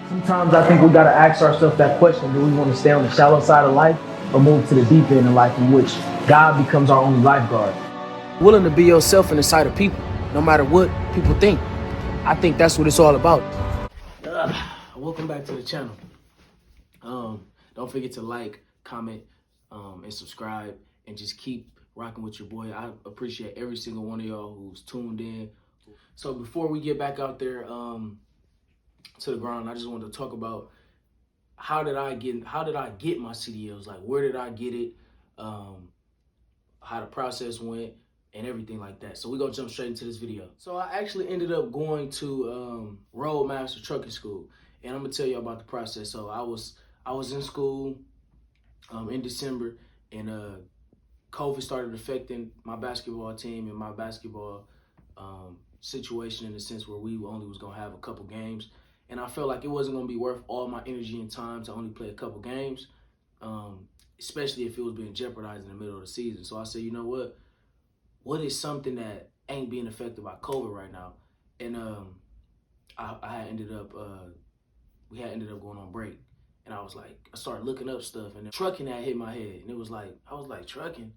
Sometimes I think we gotta ask ourselves that question: do we want to stay on the shallow side of life, or move to the deep end of life, in which God becomes our only lifeguard? Willing to be yourself in the sight of people, no matter what people think. I think that's what it's all about. Welcome back to the channel. Don't forget to like, comment, and subscribe, and just keep rocking with your boy. I appreciate every single one of y'all who's tuned in. So before we get back out there to the ground, I just wanted to talk about how did I get my CDLs? Like, where did I get it? How the process went and everything like that. So we're gonna jump straight into this video. So I actually ended up going to Roadmaster trucking school, and I'm gonna tell you about the process. So I was in school in December, and COVID started affecting my basketball team and my basketball situation, in the sense where we only was gonna have a couple games, and I felt like it wasn't gonna be worth all my energy and time to only play a couple games, especially if it was being jeopardized in the middle of the season. So I said, you know what is something that ain't being affected by COVID right now? And I had ended up we had ended up going on break, and I was like, I started looking up stuff, and trucking had hit my head, and it was like, I was like, trucking?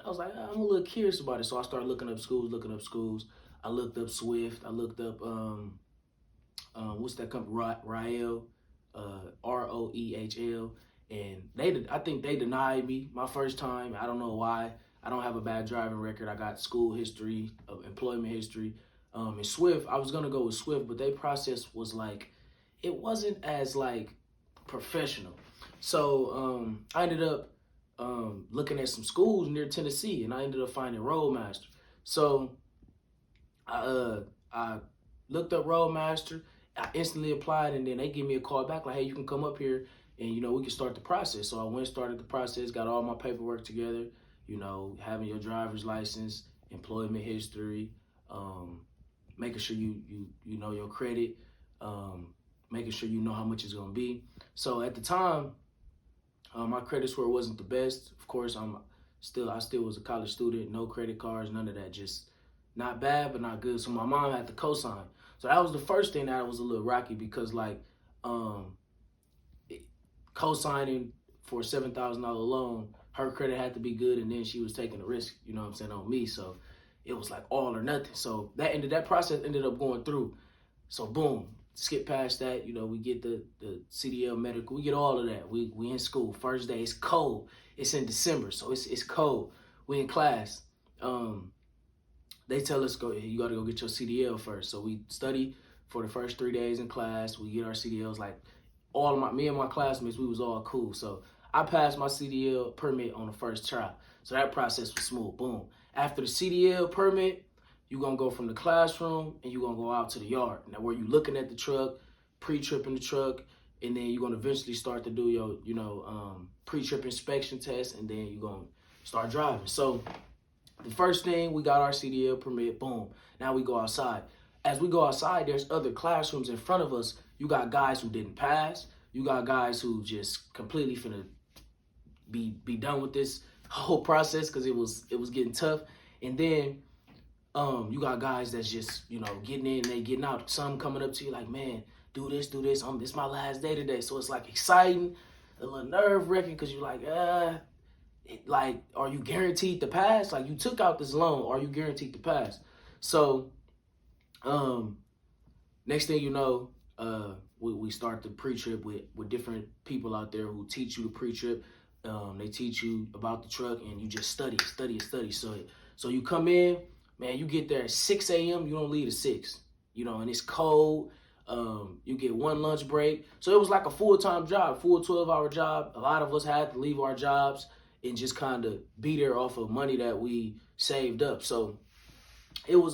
I was like, I'm a little curious about it. So I started looking up schools. I looked up Swift. I looked up what's that company? Rael, Roehl, and I think they denied me my first time. I don't know why. I don't have a bad driving record. I got school history, employment history. And Swift, I was gonna go with Swift, but their process was like, it wasn't as like professional. So I ended up looking at some schools near Tennessee, and I ended up finding Roadmaster. So I looked up Roadmaster. I instantly applied, and then they give me a call back like, hey, you can come up here and, we can start the process. So I went and started the process, got all my paperwork together, having your driver's license, employment history, making sure you know your credit, making sure you know how much it's gonna be. So at the time, my credit score wasn't the best. Of course, I still was a college student, no credit cards, none of that, just not bad, but not good. So my mom had to co-sign. So that was the first thing that was a little rocky, because like co-signing for a $7,000 loan, her credit had to be good, and then she was taking a risk, on me. So it was like all or nothing. So that process ended up going through. So boom, skip past that, we get the CDL medical, we get all of that. We in school, first day, it's cold. It's in December, so it's cold. We in class. They tell us, you gotta go get your CDL first. So we study for the first 3 days in class. We get our CDLs. Like me and my classmates, we was all cool. So I passed my CDL permit on the first try. So that process was smooth. Boom. After the CDL permit, you're gonna go from the classroom and you're gonna go out to the yard. Now, where you looking at the truck, pre-tripping the truck, and then you're gonna eventually start to do your, pre-trip inspection test, and then you're gonna start driving. So the first thing, we got our CDL permit, boom. Now we go outside. As we go outside, there's other classrooms in front of us. You got guys who didn't pass. You got guys who just completely finna be done with this whole process, because it was getting tough. And then you got guys that's just, getting in, they getting out. Some coming up to you like, man, do this. It's my last day today. So it's like exciting, a little nerve-wracking, because you're like, like, are you guaranteed to pass? Like, you took out this loan, are you guaranteed to pass? So next thing you know, we start the pre-trip with different people out there who teach you the pre-trip. They teach you about the truck, and you just study. So you come in, man, you get there at 6 a.m., you don't leave at 6, and it's cold. You get one lunch break. So it was like a full-time job, full 12-hour job. A lot of us had to leave our jobs and just kind of be there off of money that we saved up. So it was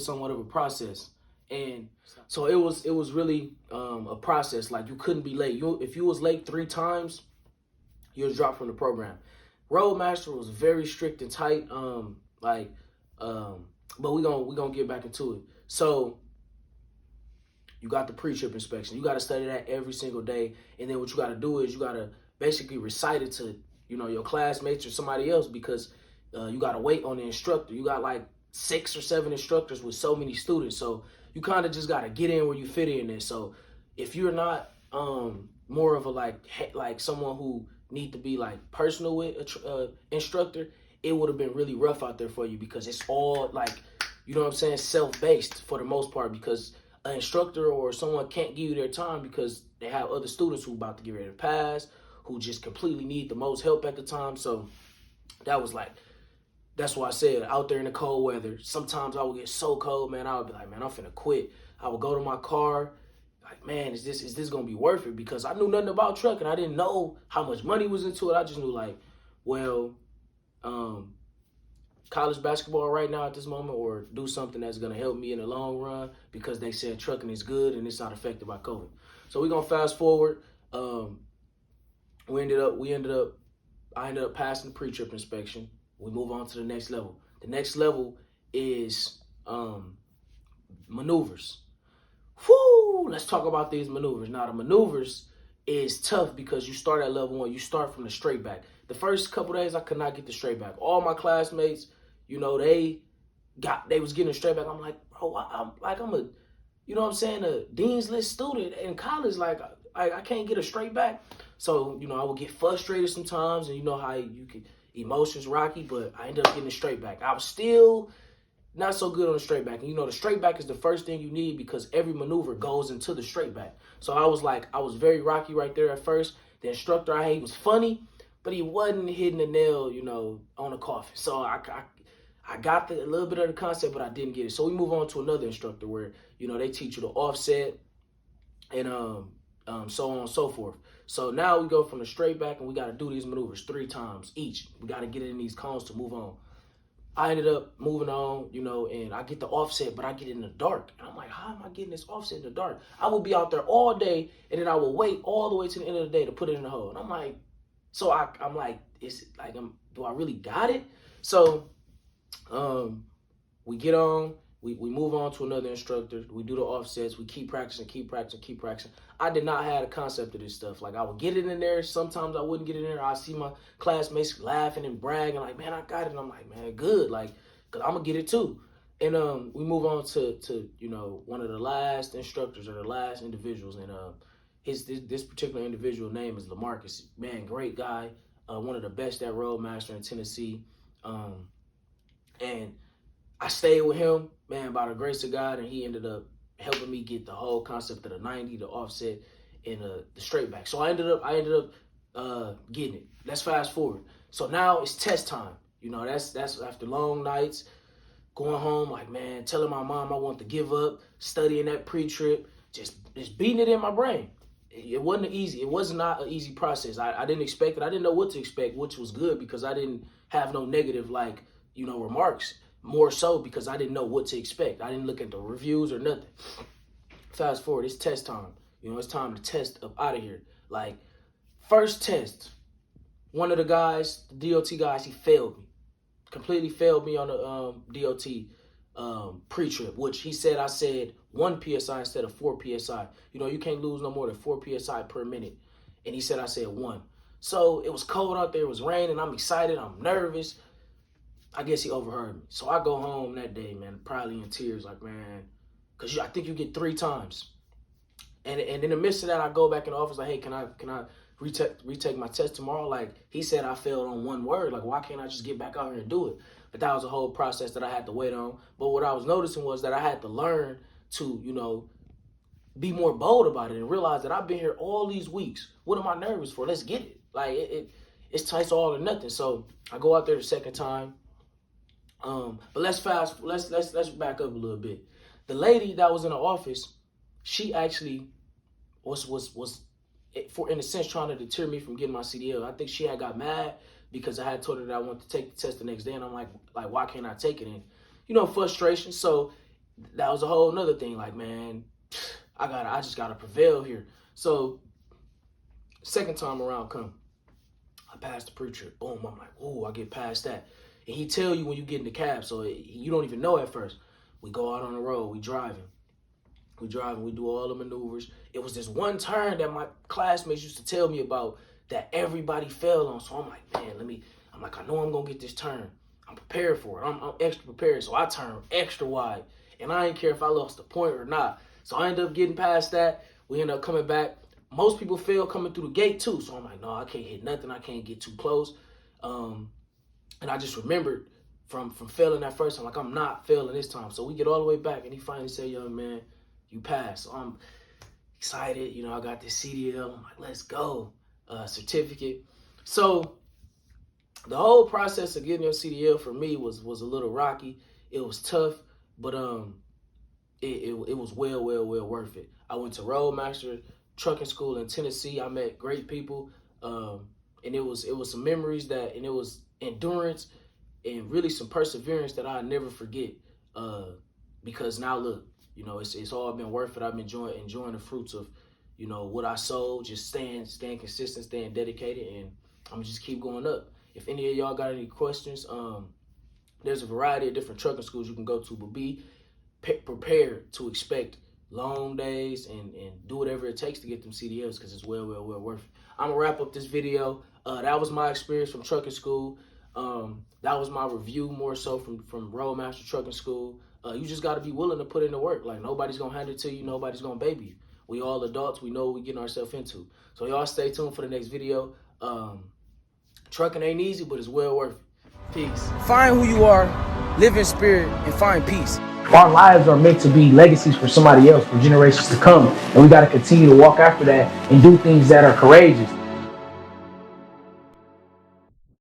somewhat of a process. And so it was really a process. Like, you couldn't be late. If you was late 3 times, you was dropped from the program. Roadmaster was very strict and tight. But we gonna get back into it. So you got the pre-trip inspection. You got to study that every single day. And then what you got to do is you got to basically recite it to, your classmates or somebody else, because you got to wait on the instructor. You got like 6 or 7 instructors with so many students. So you kind of just got to get in where you fit in there. So if you're not more of a like someone who need to be like personal with a instructor, it would have been really rough out there for you, because it's all like, you know what I'm saying, self-based for the most part, because an instructor or someone can't give you their time because they have other students who about to get ready to pass, who just completely need the most help at the time. So that was like, that's why I said, out there in the cold weather, sometimes I would get so cold, man, I would be like, man, I'm finna quit. I would go to my car, like, man, is this gonna be worth it? Because I knew nothing about trucking. I didn't know how much money was into it. I just knew like, well, college basketball right now at this moment, or do something that's gonna help me in the long run, because they said trucking is good and it's not affected by COVID. So we're gonna fast forward. I ended up passing the pre-trip inspection. We move on to the next level. The next level is maneuvers. Whoo! Let's talk about these maneuvers. Now, the maneuvers is tough because you start at level 1. You start from the straight back. The first couple days, I could not get the straight back. All my classmates, you know, they was getting a straight back. I'm like, bro, I'm a, you know what I'm saying, a Dean's List student in college. Like I can't get a straight back. So, you know, I would get frustrated sometimes, and you know how you can, emotions rocky, but I ended up getting a straight back. I was still not so good on the straight back. And you know, the straight back is the first thing you need, because every maneuver goes into the straight back. So I was very rocky right there at first. The instructor I had, he was funny, but he wasn't hitting the nail, you know, on the coffin. So I got a little bit of the concept, but I didn't get it. So we move on to another instructor where, you know, they teach you the offset and so on and so forth. So now we go from the straight back, and we got to do these maneuvers 3 times each. We got to get it in these cones to move on. I ended up moving on, you know, and I get the offset, but I get it in the dark. And I'm like, how am I getting this offset in the dark? I would be out there all day, and then I would wait all the way to the end of the day to put it in the hole. And I'm like, so I'm like, do I really got it? So we get on. We move on to another instructor. We do the offsets. We keep practicing. I did not have a concept of this stuff. Like, I would get it in there. Sometimes I wouldn't get it in there. I see my classmates laughing and bragging, like, man, I got it. And I'm like, man, good. Like, cause I'm gonna get it too. And we move on to you know, one of the last instructors, or the last individuals. And this particular individual name is Lamarcus Man. Great guy. One of the best at Roadmaster in Tennessee. And I stayed with him, man, by the grace of God, and he ended up helping me get the whole concept of the 90, the offset, and the straight back. So I ended up getting it. Let's fast forward. So now it's test time. You know, that's after long nights, going home, like, man, telling my mom I want to give up, studying that pre-trip, just beating it in my brain. It wasn't easy. It was not an easy process. I didn't expect it. I didn't know what to expect, which was good, because I didn't have no negative, like, you know, remarks. More so because I didn't know what to expect. I didn't look at the reviews or nothing. Fast forward, it's test time. You know, it's time to test up out of here. Like, first test, one of the guys, the DOT guys, he failed me. Completely failed me on the DOT pre-trip, which he said I said 1 PSI instead of 4 PSI. You know, you can't lose no more than 4 PSI per minute. And he said I said 1. So it was cold out there. It was raining. I'm excited. I'm nervous. I guess he overheard me. So I go home that day, man, probably in tears, like, man, because I think you get 3 times. And in the midst of that, I go back in the office, like, hey, can I retake my test tomorrow? Like, he said I failed on 1 word. Like, why can't I just get back out here and do it? But that was a whole process that I had to wait on. But what I was noticing was that I had to learn to, you know, be more bold about it and realize that I've been here all these weeks. What am I nervous for? Let's get it. Like, it's all or nothing. So I go out there the second time. But let's back up a little bit. The lady that was in the office, she actually was for, in a sense, trying to deter me from getting my CDL. I think she had got mad because I had told her that I wanted to take the test the next day, and I'm like, why can't I take it? And, you know, frustration. So that was a whole nother thing. Like, man, I just gotta prevail here. So second time around I passed the pre-trip. Boom, I'm like, ooh, I get past that. And he tell you when you get in the cab, so you don't even know at first. We go out on the road, we driving, we do all the maneuvers. It was this one turn that my classmates used to tell me about that everybody fell on. So I'm like, man, I know I'm gonna get this turn. I'm prepared for it. I'm extra prepared. So I turn extra wide. And I didn't care if I lost the point or not. So I ended up getting past that. We end up coming back. Most people fail coming through the gate too. So I'm like, no, I can't hit nothing. I can't get too close. And I just remembered from failing that first time, like, I'm not failing this time. So we get all the way back, and he finally said, young man, you passed. So I'm excited. You know, I got this CDL. I'm like, let's go. Certificate. So the whole process of getting your CDL for me was a little rocky. It was tough, but it was well worth it. I went to Roadmaster trucking school in Tennessee. I met great people, and it was some memories and it was endurance and really some perseverance that I'll never forget. Because now look, you know, it's all been worth it. I've been enjoying the fruits of, you know, what I sowed, just staying consistent, staying dedicated, and I'm gonna just keep going up. If any of y'all got any questions, there's a variety of different trucking schools you can go to, but be prepared to expect long days and do whatever it takes to get them CDLs, because it's well worth it. I'm gonna wrap up this video. That was my experience from trucking school. That was my review more so from Roadmaster trucking school. You just got to be willing to put in the work. Like, nobody's gonna hand it to you. Nobody's gonna baby you. We all adults. We know what we're getting ourselves into. So y'all stay tuned for the next video. Trucking ain't easy, but it's well worth it. Peace. Find who you are, live in spirit, and find peace. Our lives are meant to be legacies for somebody else, for generations to come. And we got to continue to walk after that and do things that are courageous.